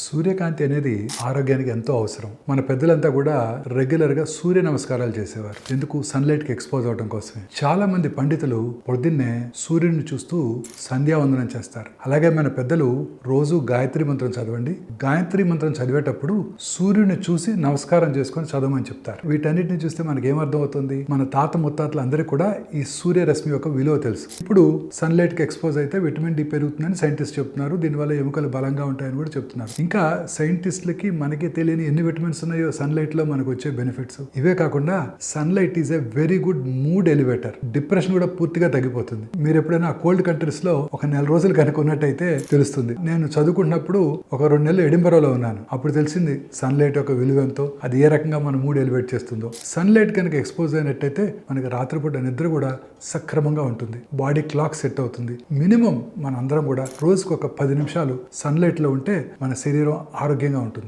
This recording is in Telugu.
సూర్యకాంతి అనేది ఆరోగ్యానికి ఎంతో అవసరం. మన పెద్దలంతా కూడా రెగ్యులర్ గా సూర్య నమస్కారాలు చేసేవారు. ఎందుకు? సన్లైట్ కి ఎక్స్పోజ్ అవడం కోసమే. చాలా మంది పండితులు పొద్దున్నే సూర్యుడిని చూస్తూ సంధ్యావందనం చేస్తారు. అలాగే మన పెద్దలు రోజు గాయత్రి మంత్రం చదవండి. గాయత్రి మంత్రం చదివేటప్పుడు సూర్యుడిని చూసి నమస్కారం చేసుకొని చదవమని చెప్తారు. వీటన్నిటిని చూస్తే మనకి ఏమర్థం అవుతుంది? మన తాత ముత్తాతలు అందరికీ కూడా ఈ సూర్యరశ్మి యొక్క విలువ తెలుసు. ఇప్పుడు సన్లైట్ కి ఎక్స్పోజ్ అయితే విటమిన్ డి పెరుగుతుందని సైంటిస్ట్ చెప్తున్నారు. దీనివల్ల ఎముకలు బలంగా ఉంటాయని కూడా చెప్తున్నారు. ఇంకా సైంటిస్టులకి మనకి తెలియని ఎన్ని విటమిన్స్ ఉన్నాయో సన్లైట్ లో మనకు వచ్చే బెనిఫిట్స్. ఇవే కాకుండా sunlight is a very good mood elevator. Depression కూడా పూర్తిగా తగ్గిపోతుంది. మీరు ఎప్పుడైనా కోల్డ్ కంట్రీస్ లో ఒక నెల రోజులు కనుక ఉన్నట్టయితే తెలుస్తుంది. నేను చదువుకున్నప్పుడు ఒక 2 నెలలు ఎడింబరోలో ఉన్నాను. అప్పుడు తెలిసింది సన్లైట్ యొక్క విలువ ఎంతో, అది ఏ రకంగా మన మూడ్ ఎలివేట్ చేస్తుందో. సన్లైట్ కనుక ఎక్స్పోజ్ అయినట్టయితే మనకి రాత్రిపూట నిద్ర కూడా సక్రమంగా ఉంటుంది. బాడీ క్లాక్ సెట్ అవుతుంది. మినిమం మన అందరం కూడా రోజుకు ఒక 10 నిమిషాలు సన్లైట్ లో ఉంటే మన శరీరం ఆరోగ్యంగా ఉంటుంది.